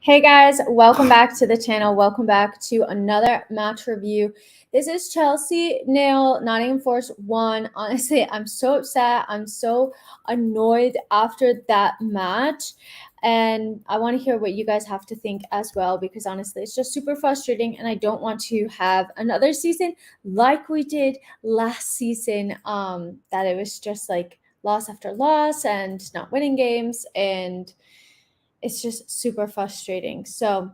Hey guys, welcome back to the channel. Welcome back to another match review. This is Chelsea nil, Nottingham Forest 1. Honestly, I'm so upset. I'm so annoyed after that match. And I want to hear what you guys have to think as well, because honestly, it's just super frustrating. And I don't want to have another season like we did last season, that it was just like loss after loss and not winning games. And it's just super frustrating. So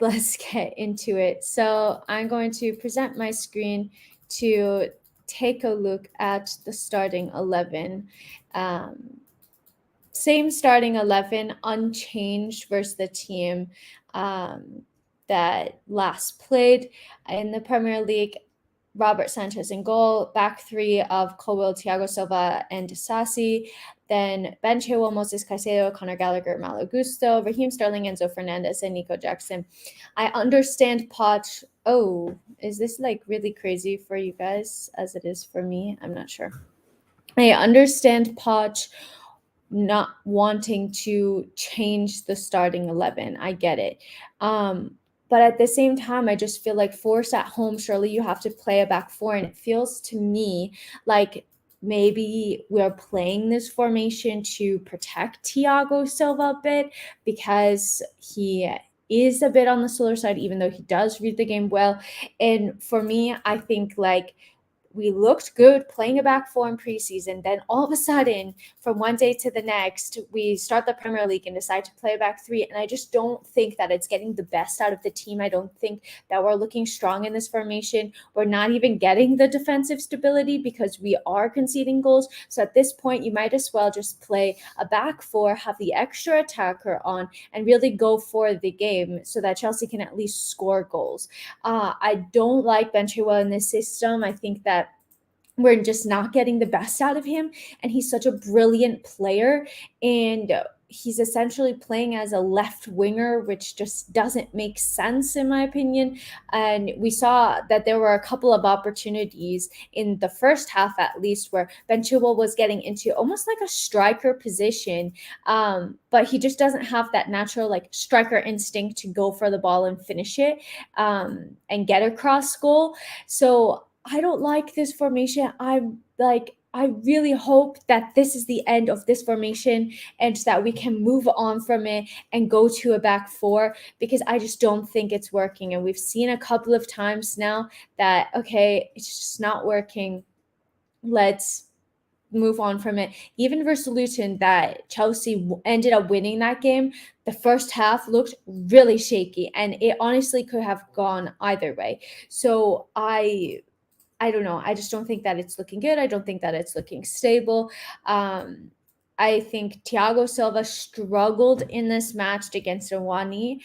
let's get into it. So I'm going to present my screen to take a look at the starting 11. Same starting 11, unchanged versus the team that last played in the Premier League. Robert Sanchez in goal, back three of Colwill, Thiago Silva, and Disasi. Then Ben Chilwell, Moses Caicedo, Conor Gallagher, Malo Gusto, Raheem Sterling, Enzo Fernandez, and Nico Jackson. I understand Poch. Oh, is this like really crazy for you guys as it is for me? I'm not sure. I understand Poch not wanting to change the starting 11. I get it. But at the same time, I just feel like Force at home, surely you have to play a back four. And it feels to me like maybe we're playing this formation to protect Thiago Silva a bit because he is a bit on the slower side, even though he does read the game well. And for me, I think like we looked good playing a back four in preseason. Then all of a sudden, from one day to the next, we start the Premier League and decide to play a back three. And I just don't think that it's getting the best out of the team. I don't think that we're looking strong in this formation. We're not even getting the defensive stability because we are conceding goals. So at this point, you might as well just play a back four, have the extra attacker on, and really go for the game so that Chelsea can at least score goals. I don't like Ben Chilwell in this system. I think that we're just not getting the best out of him. And he's such a brilliant player. And he's essentially playing as a left winger, which just doesn't make sense in my opinion. And we saw that there were a couple of opportunities in the first half, at least, where Ben Chilwell was getting into almost like a striker position. But he just doesn't have that natural like striker instinct to go for the ball and finish it and get across goal. So I don't like this formation. I really hope that this is the end of this formation and that we can move on from it and go to a back four, because I just don't think it's working. And we've seen a couple of times now that, okay, it's just not working. Let's move on from it. Even versus Luton, that Chelsea ended up winning that game, the first half looked really shaky and it honestly could have gone either way. So I don't know. I just don't think that it's looking good. I don't think that it's looking stable. I think Thiago Silva struggled in this match against Awani.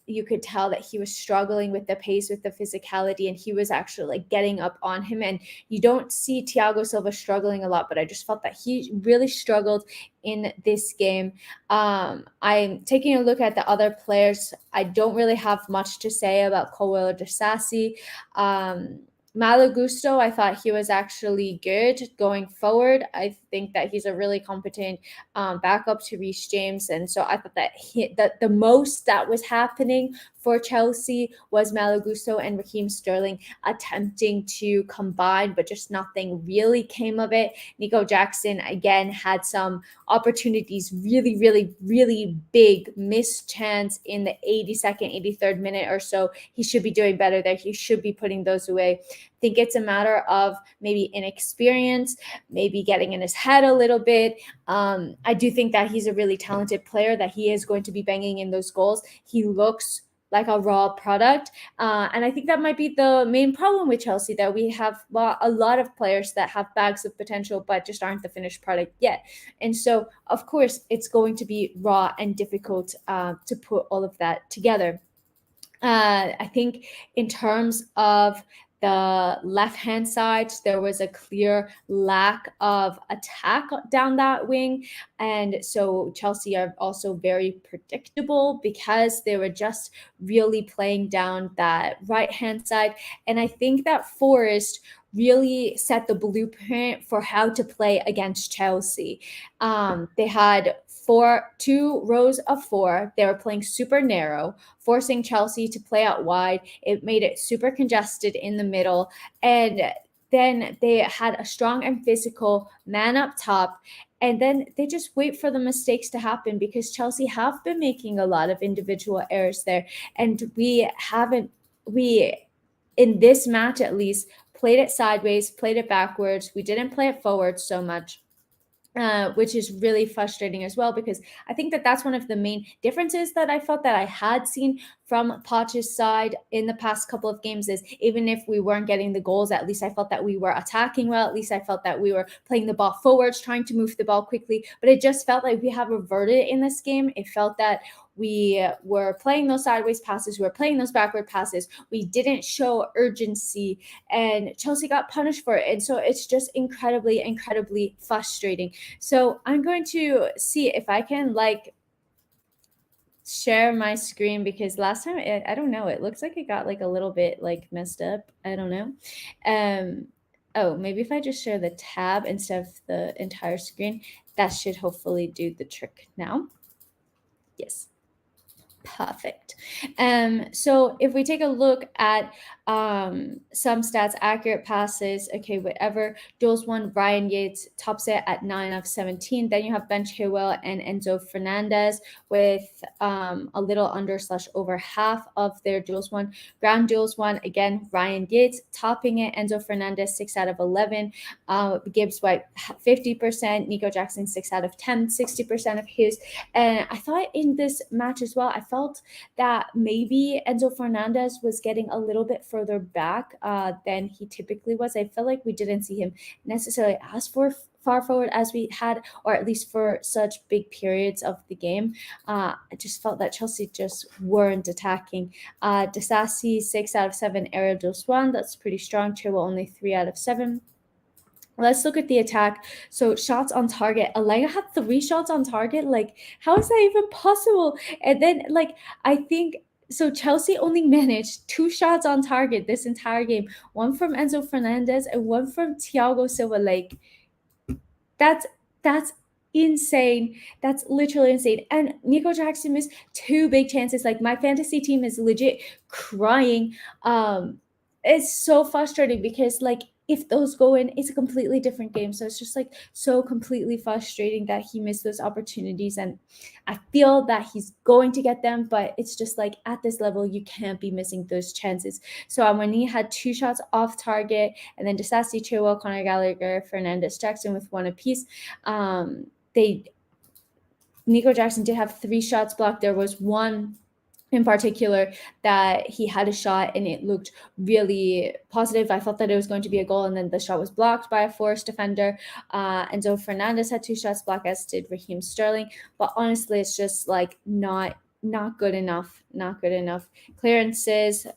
You could tell that he was struggling with the pace, with the physicality, and he was actually like getting up on him. And you don't see Thiago Silva struggling a lot, but I just felt that he really struggled in this game. I'm taking a look at the other players. I don't really have much to say about Colwill or Disasi. Malo Gusto, I thought he was actually good going forward. I think that he's a really competent backup to Reece James, and so I thought that the most that was happening for Chelsea was Malo Gusto and Raheem Sterling attempting to combine, but just nothing really came of it. Nico Jackson again had some opportunities, really big missed chance in the 82nd, 83rd minute or so. He should be doing better there. He should be putting those away. I think it's a matter of maybe inexperience, maybe getting in his head a little bit. I do think that he's a really talented player, that he is going to be banging in those goals. He looks like a raw product. And I think that might be the main problem with Chelsea, that we have a lot of players that have bags of potential, but just aren't the finished product yet. And so, of course, it's going to be raw and difficult to put all of that together. I think in terms of the left-hand side, there was a clear lack of attack down that wing. And so Chelsea are also very predictable because they were just really playing down that right-hand side. And I think that Forest really set the blueprint for how to play against Chelsea. They had two rows of four. They were playing super narrow, forcing Chelsea to play out wide. It made it super congested in the middle. And then they had a strong and physical man up top. And then they just wait for the mistakes to happen, because Chelsea have been making a lot of individual errors there. And we, in this match at least, played it sideways, played it backwards. We didn't play it forward so much. Which is really frustrating as well, because I think that that's one of the main differences that I felt that I had seen from Poch's side in the past couple of games. Is even if we weren't getting the goals, at least I felt that we were attacking well. At least I felt that we were playing the ball forwards, trying to move the ball quickly. But it just felt like we have reverted in this game. It felt that we were playing those sideways passes, we were playing those backward passes. We didn't show urgency, and Chelsea got punished for it. And so it's just incredibly, incredibly frustrating. So I'm going to see if I can share my screen, because last time I don't know, it looks like it got a little bit messed up. I don't know. Oh, maybe if I just share the tab instead of the entire screen, that should hopefully do the trick now. Yes. Perfect. So if we take a look at some stats, accurate passes, okay, whatever. Duels won, Ryan Yates tops it at 9 of 17. Then you have Ben Chilwell and Enzo Fernandez with a little under / over half of their duels won. Ground duels won, again, Ryan Yates topping it, Enzo Fernandez 6 out of 11. Gibbs White 50%, Nico Jackson 6 out of 10, 60% of his. And I thought in this match as well, I felt that maybe Enzo Fernandez was getting a little bit further back than he typically was. I felt like we didn't see him necessarily as far forward as we had, or at least for such big periods of the game. I just felt that Chelsea just weren't attacking. Disasi 6 out of 7, aerial duels won. That's pretty strong. Chilwell only 3 out of 7. Let's look at the attack. So shots on target. Alega had 3 shots on target. How is that even possible? And then, I think so. Chelsea only managed 2 shots on target this entire game. One from Enzo Fernandez and one from Thiago Silva. That's insane. That's literally insane. And Nico Jackson missed 2 big chances. My fantasy team is legit crying. It's so frustrating because if those go in, it's a completely different game. So it's just so completely frustrating that he missed those opportunities. And I feel that he's going to get them, but it's just at this level, you can't be missing those chances. So Amani had 2 shots off target, and then Disasi, Chilwell, Conor Gallagher, Fernandez, Jackson with 1 apiece. Nico Jackson did have 3 shots blocked. There was one in particular that he had a shot and it looked really positive. I thought that it was going to be a goal, and then the shot was blocked by a Forest defender. Enzo Fernandez had 2 shots blocked, as did Raheem Sterling. But honestly, it's just not good enough. Not good enough. Clearances,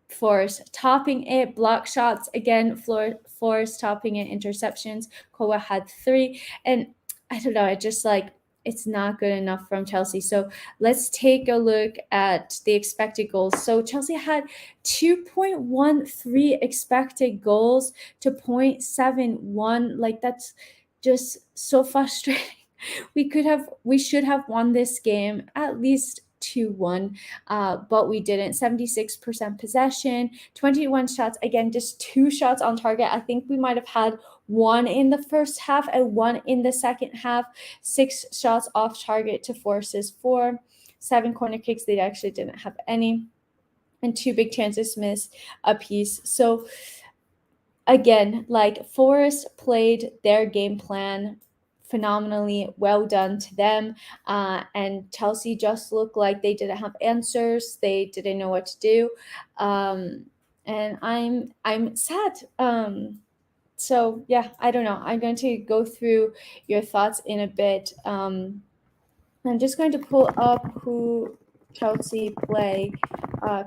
Forest topping it. Block shots, again, Forest topping it. Interceptions, Kowa had 3. And I don't know, it just it's not good enough from Chelsea. So let's take a look at the expected goals. So Chelsea had 2.13 expected goals to 0.71. That's just so frustrating. We should have won this game at least 2-1, but we didn't. 76% possession, 21 shots. Again, just 2 shots on target. I think we might have had 1 in the first half and 1 in the second half. 6 shots off target to Forest's 4. 7 corner kicks. They actually didn't have any. And 2 big chances missed apiece. So again, Forest played their game plan phenomenally. Well done to them. And Chelsea just looked like they didn't have answers. They didn't know what to do. And I'm sad. So yeah, I don't know. I'm going to go through your thoughts in a bit. I'm just going to pull up who Chelsea play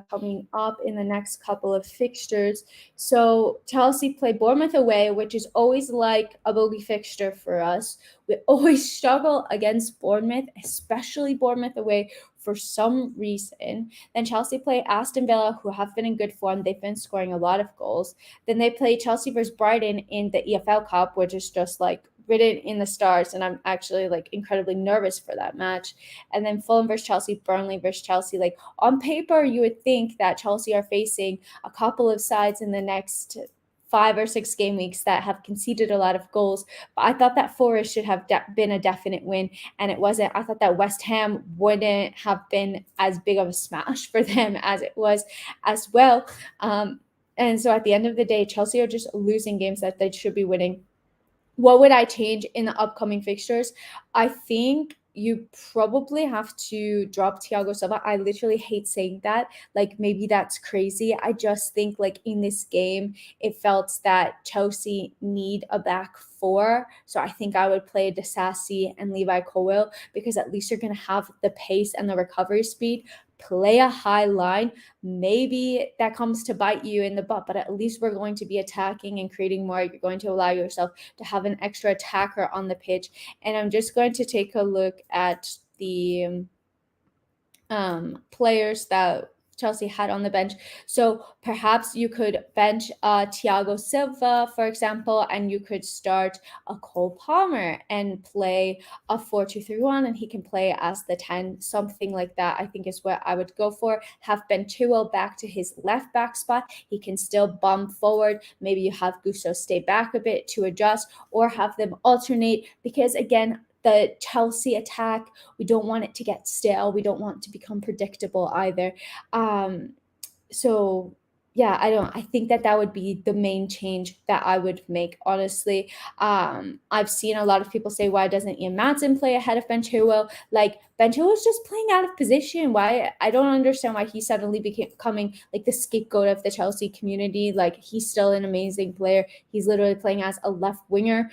coming up in the next couple of fixtures. So Chelsea play Bournemouth away, which is always a bogey fixture for us. We always struggle against Bournemouth, especially Bournemouth away, for some reason. Then Chelsea play Aston Villa, who have been in good form. They've been scoring a lot of goals. Then they play Chelsea versus Brighton in the EFL Cup, which is just like written in the stars, and I'm actually like incredibly nervous for that match. And then Fulham versus Chelsea, Burnley versus Chelsea. Like on paper, you would think that Chelsea are facing a couple of sides in the next 5 or 6 game weeks that have conceded a lot of goals. But I thought that Forest should have been a definite win, and it wasn't. I thought that West Ham wouldn't have been as big of a smash for them as it was as well. And so at the end of the day, Chelsea are just losing games that they should be winning. What would I change in the upcoming fixtures? I think you probably have to drop Thiago Silva. I literally hate saying that. Like maybe that's crazy. I just think like in this game, it felt that Chelsea need a back four. So I think I would play Disasi and Levi Colwill because at least you're going to have the pace and the recovery speed. Play a high line. Maybe that comes to bite you in the butt, but at least we're going to be attacking and creating more. You're going to allow yourself to have an extra attacker on the pitch. And I'm just going to take a look at the players that Chelsea had on the bench. So perhaps you could bench Thiago Silva, for example, and you could start a Cole Palmer and play a 4-2-3-1, and he can play as the 10, something like that. I think is what I would go for. Have Ben Chilwell back to his left back spot. He can still bump forward. Maybe you have Gusto stay back a bit to adjust, or have them alternate because again, the Chelsea attack, we don't want it to get stale. We don't want it to become predictable either. So yeah, I think that would be the main change that I would make, honestly. I've seen a lot of people say, why doesn't Ian Maatsen play ahead of Ben Chilwell? Like Ben Chilwell is just playing out of position. Why? I don't understand why he suddenly becoming like the scapegoat of the Chelsea community. Like he's still an amazing player. He's literally playing as a left winger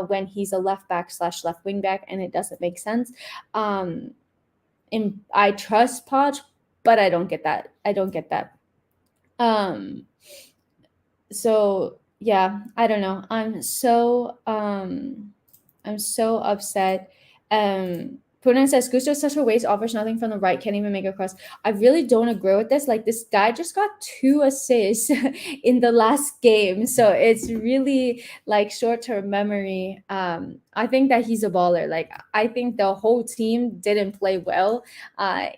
when he's a left back / left wing back, and it doesn't make sense. And I trust Poch, but I don't get that. I don't get that. So yeah, I don't know. I'm so upset. Punan says Gusto is such a waste, offers nothing from the right, can't even make a cross. I really don't agree with this. Like this guy just got 2 assists in the last game. So it's really like short-term memory. I think that he's a baller. Like I think the whole team didn't play well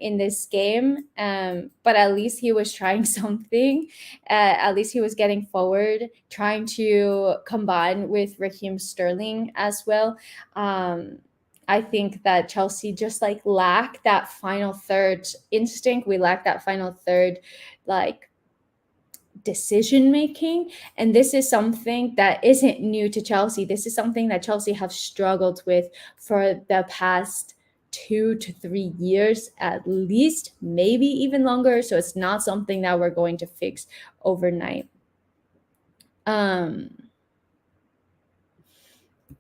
in this game. But at least he was trying something. At least he was getting forward, trying to combine with Raheem Sterling as well. I think that Chelsea just like lack that final third instinct. We lack that final third like decision making, and this is something that isn't new to Chelsea. This is something that Chelsea have struggled with for the past 2 to 3 years at least, maybe even longer. So it's not something that we're going to fix overnight.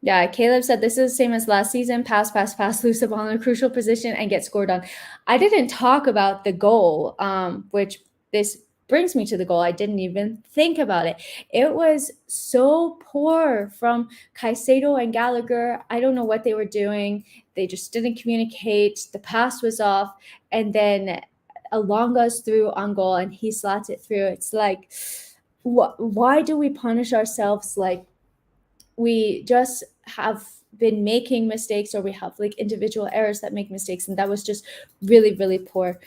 Yeah, Caleb said this is the same as last season. Pass, lose the ball in a crucial position and get scored on. I didn't talk about the goal, which this brings me to the goal. I didn't even think about it. It was so poor from Caicedo and Gallagher. I don't know what they were doing. They just didn't communicate. The pass was off. And then Alonga's through on goal and he slots it through. It's like, why do we punish ourselves like we just have been making mistakes, or we have like individual errors that make mistakes, and that was just really, really poor.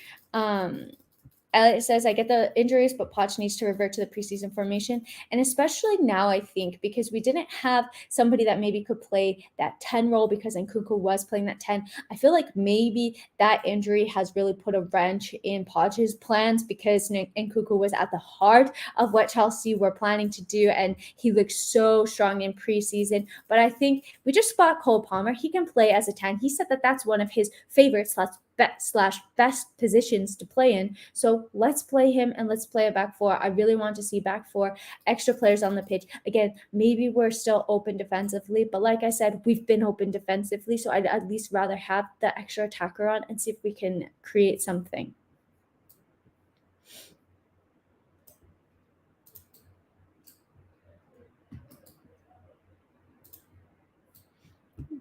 Elliot says, I get the injuries, but Poch needs to revert to the preseason formation. And especially now, I think, because we didn't have somebody that maybe could play that 10 role because Nkunku was playing that 10. I feel like maybe that injury has really put a wrench in Poch's plans because Nkunku was at the heart of what Chelsea were planning to do. And he looked so strong in preseason. But I think we just spot Cole Palmer. He can play as a 10. He said that that's one of his favorites best positions to play in. So let's play him and let's play a back four. I really want to see back four, extra players on the pitch. Again, maybe we're still open defensively, but like I said, we've been open defensively. So I'd at least rather have the extra attacker on and see if we can create something.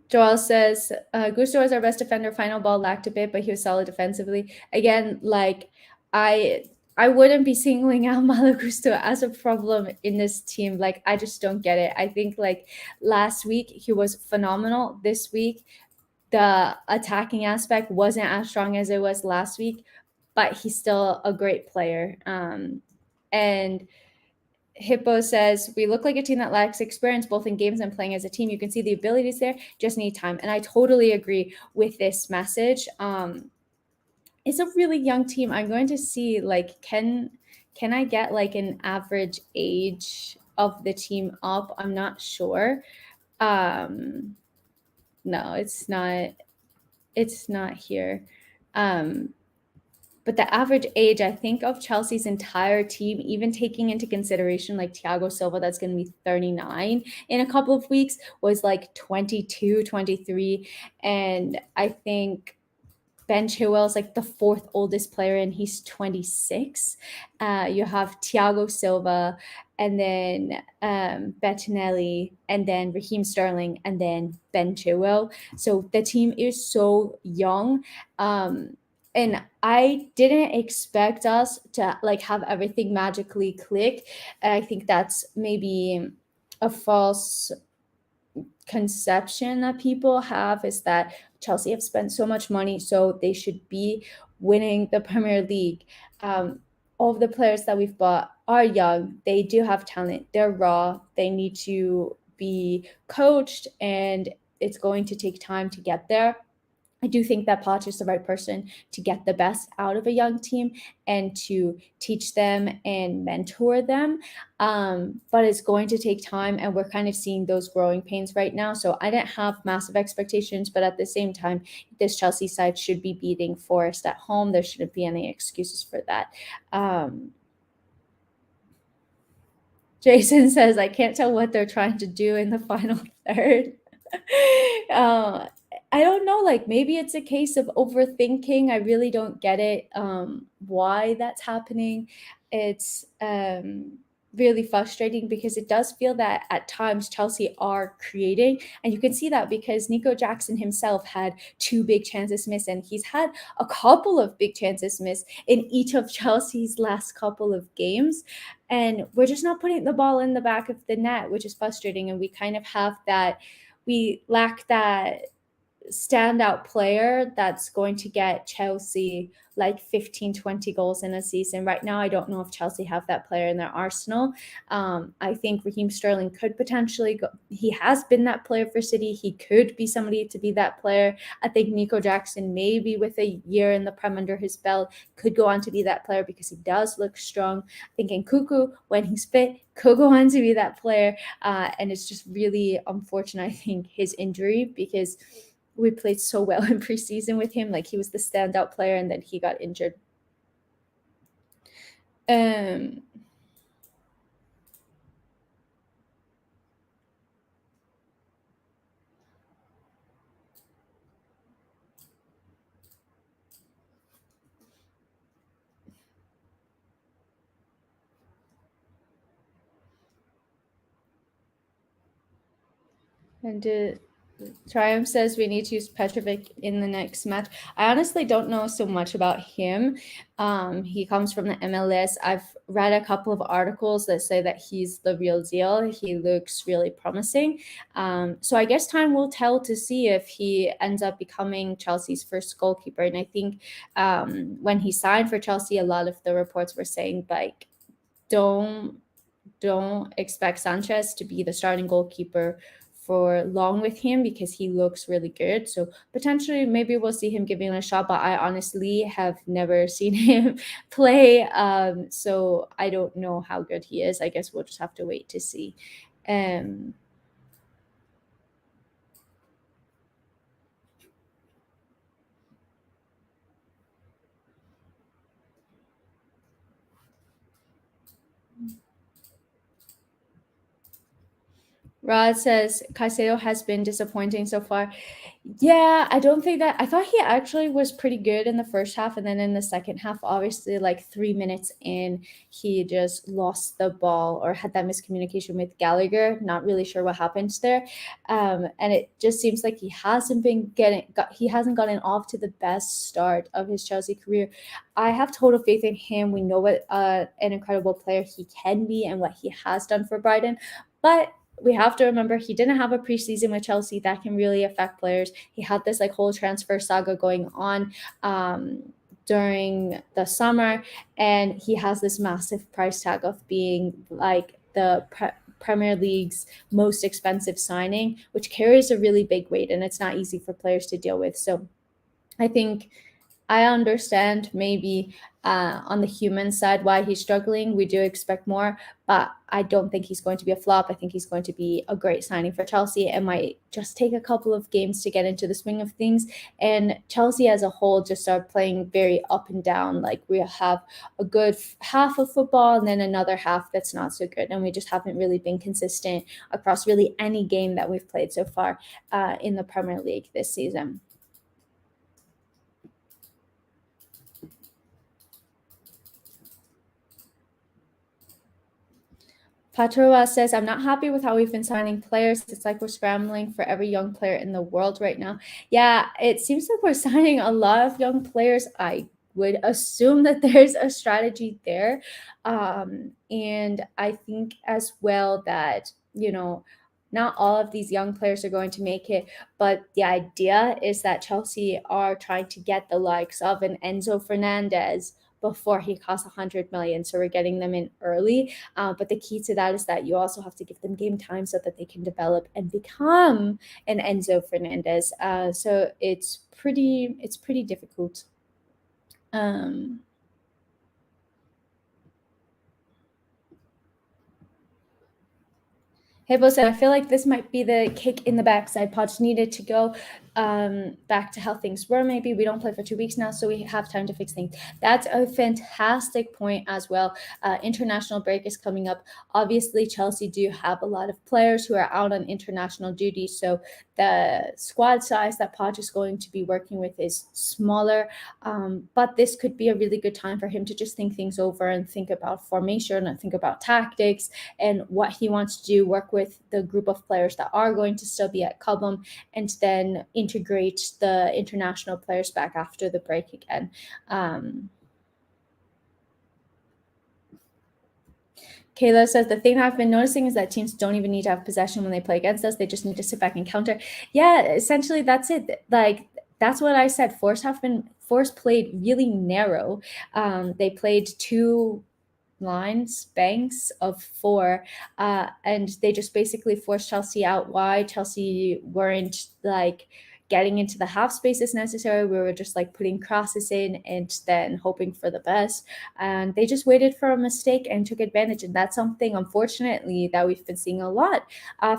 Joel says, Gusto was our best defender. Final ball lacked a bit, but he was solid defensively. Again, like I I wouldn't be singling out Malo Gusto as a problem in this team. Like I just don't get it. I think like last week he was phenomenal. This week the attacking aspect wasn't as strong as it was last week, but he's still a great player. And Hippo says, we look like a team that lacks experience both in games and playing as a team. You can see the abilities there, just need time. And I totally agree with this message. It's a really young team. I'm going to see like can I get like an average age of the team up? I'm not sure. Um no, it's not here. Um but the average age, I think, of Chelsea's entire team, even taking into consideration like Thiago Silva, that's going to be 39 in a couple of weeks, was like 22, 23. And I think Ben Chilwell is like the fourth oldest player, and he's 26. You have Thiago Silva, and then Bettinelli, and then Raheem Sterling, and then Ben Chilwell. So the team is so young. And I didn't expect us to like have everything magically click. And I think that's maybe a false conception that people have, is that Chelsea have spent so much money, so they should be winning the Premier League. All of the players that we've bought are young. They do have talent. They're raw. They need to be coached, and it's going to take time to get there. I do think that Poch is the right person to get the best out of a young team and to teach them and mentor them. But it's going to take time, and we're kind of seeing those growing pains right now. So I didn't have massive expectations, but at the same time, this Chelsea side should be beating Forest at home. There shouldn't be any excuses for that. Jason says, I can't tell what they're trying to do in the final third. uh, I don't know. Like maybe it's a case of overthinking. I really don't get it. Why that's happening? It's really frustrating because it does feel that at times Chelsea are creating, and you can see that because Nico Jackson himself had two big chances missed, and he's had a couple of big chances missed in each of Chelsea's last couple of games. And we're just not putting the ball in the back of the net, which is frustrating. And we kind of have that, we lack that standout player that's going to get Chelsea like 15, 20 goals in a season. Right now, I don't know if Chelsea have that player in their arsenal. I think Raheem Sterling could potentially go. He has been that player for City. He could be somebody to be that player. I think Nico Jackson, maybe with a year in the Prem under his belt, could go on to be that player because he does look strong. I think Nkuku, when he's fit, could go on to be that player. And it's just really unfortunate, I think, his injury, because we played so well in preseason with him. Like he was the standout player, and then he got injured. Um, and Triumph says we need to use Petrovic in the next match. I honestly don't know so much about him. He comes from the MLS. I've read a couple of articles that say that he's the real deal. He looks really promising. So I guess time will tell to see if he ends up becoming Chelsea's first goalkeeper. And I think when he signed for Chelsea, a lot of the reports were saying like, don't expect Sanchez to be the starting goalkeeper for long with him because he looks really good. So potentially maybe we'll see him giving it a shot, but I honestly have never seen him play. So I don't know how good he is. I guess we'll just have to wait to see. Um Rod says Caicedo has been disappointing so far. Yeah, I don't think that. I thought he actually was pretty good in the first half, and then in the second half, obviously, like 3 minutes in, he just lost the ball or had that miscommunication with Gallagher. Not really sure what happened there, and it just seems like he hasn't gotten off to the best start of his Chelsea career. I have total faith in him. We know what an incredible player he can be and what he has done for Brighton, but we have to remember he didn't have a preseason with Chelsea that can really affect players. He had this like whole transfer saga going on during the summer, and he has this massive price tag of being like the Premier League's most expensive signing, which carries a really big weight, and it's not easy for players to deal with. So I think I understand maybe on the human side why he's struggling. We do expect more, but I don't think he's going to be a flop. I think he's going to be a great signing for Chelsea. It might just take a couple of games to get into the swing of things. And Chelsea as a whole just are playing very up and down. Like we have a good half of football and then another half that's not so good. And we just haven't really been consistent across really any game that we've played so far in the Premier League this season. Patrova says, I'm not happy with how we've been signing players. It's like we're scrambling for every young player in the world right now. Yeah, it seems like we're signing a lot of young players. I would assume that there's a strategy there. And I think as well that, not all of these young players are going to make it, but the idea is that Chelsea are trying to get the likes of an Enzo Fernandez before he costs 100 million. So we're getting them in early. But the key to that is that you also have to give them game time so that they can develop and become an Enzo Fernandez. So it's pretty difficult. Hebo said, I feel like this might be the kick in the backside. Poch needed to go back to how things were. Maybe we don't play for 2 weeks now, so we have time to fix things. That's a fantastic point as well. International break is coming up. Obviously, Chelsea do have a lot of players who are out on international duty, so the squad size that Poch is going to be working with is smaller. But this could be a really good time for him to just think things over and think about formation and think about tactics and what he wants to do, work with the group of players that are going to still be at Cobham, and then integrate the international players back after the break again. Kayla says, the thing I've been noticing is that teams don't even need to have possession when they play against us. They just need to sit back and counter. Yeah, essentially that's it. Like, that's what I said. Force played really narrow. They played two banks of four, and they just basically forced Chelsea out wide. Chelsea weren't like getting into the half spaces necessary. We were just like putting crosses in and then hoping for the best. And they just waited for a mistake and took advantage. And that's something, unfortunately, that we've been seeing a lot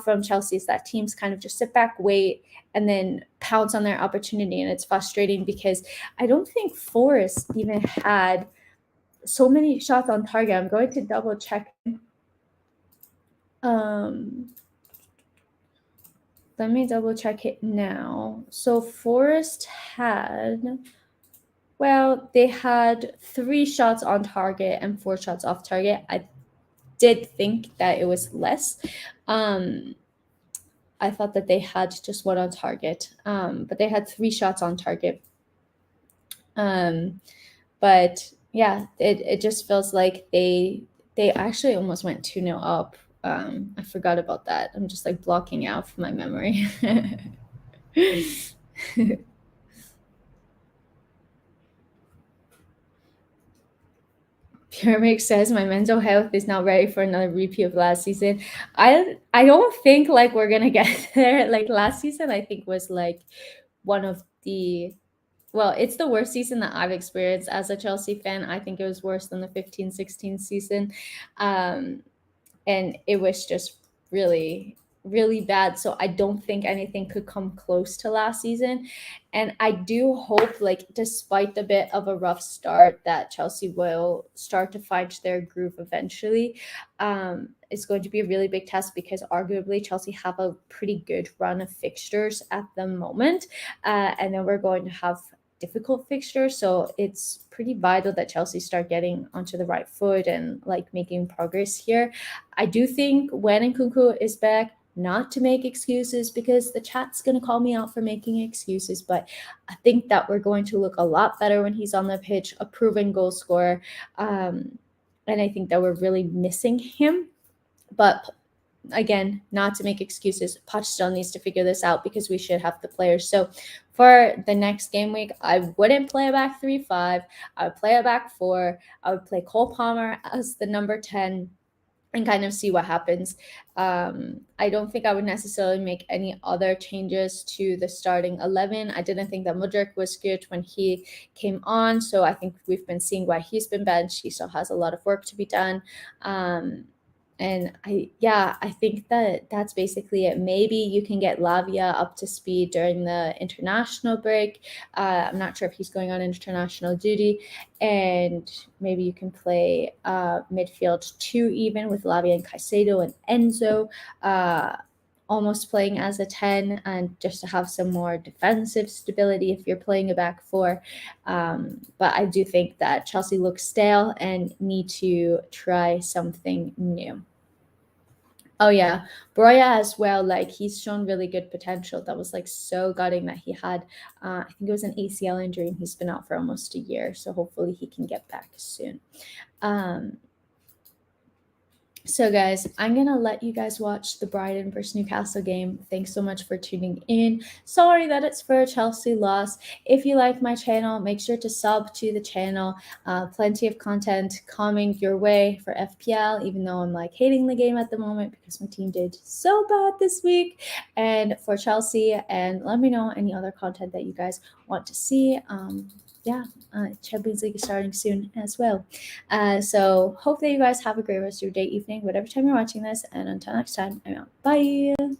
from Chelsea, is that teams kind of just sit back, wait, and then pounce on their opportunity. And it's frustrating because I don't think Forest even had so many shots on target. I'm going to double check. Let me double check it now. So Forest they had 3 shots on target and 4 shots off target. I did think that it was less. I thought that they had just 1 on target, but they had 3 shots on target. But yeah, it just feels like they actually almost went 2-0 up. I forgot about that. I'm just like blocking out from my memory. Pyramid says my mental health is not ready for another repeat of last season. I don't think like we're gonna get there. Like last season, I think was like one of the it's the worst season that I've experienced as a Chelsea fan. I think it was worse than the 15-16 season. And it was just really, really bad. So I don't think anything could come close to last season. And I do hope, like, despite a bit of a rough start, that Chelsea will start to find their groove eventually. is going to be a really big test because arguably Chelsea have a pretty good run of fixtures at the moment. And then we're going to have difficult fixtures. So it's pretty vital that Chelsea start getting onto the right foot and like making progress here. I do think when Nkunku is back, not to make excuses because the chat's going to call me out for making excuses, but I think that we're going to look a lot better when he's on the pitch, a proven goal scorer. And I think that we're really missing him. But again, not to make excuses, Poch still needs to figure this out because we should have the players. So for the next game week, I wouldn't play a back 3-5. I would play a back 4. I would play Cole Palmer as the number 10 and kind of see what happens. I don't think I would necessarily make any other changes to the starting 11. I didn't think that Mudryk was good when he came on, so I think we've been seeing why he's been benched. He still has a lot of work to be done. And I think that that's basically it. Maybe you can get Lavia up to speed during the international break. I'm not sure if he's going on international duty. And maybe you can play midfield 2 even with Lavia and Caicedo and Enzo almost playing as a 10 and just to have some more defensive stability if you're playing a back 4. But I do think that Chelsea looks stale and need to try something new. Oh yeah, Broya as well. Like he's shown really good potential. That was like so gutting that he had. I think it was an ACL injury and he's been out for almost a year. So hopefully he can get back soon. So guys, I'm going to let you guys watch the Brighton versus Newcastle game. Thanks so much for tuning in. Sorry that it's for a Chelsea loss. If you like my channel, make sure to sub to the channel. Plenty of content coming your way for FPL, even though I'm like hating the game at the moment because my team did so bad this week. And for Chelsea, and let me know any other content that you guys want to see. Champions League is starting soon as well. So hope that you guys have a great rest of your day, evening, whatever time you're watching this. And until next time, I'm out. Bye.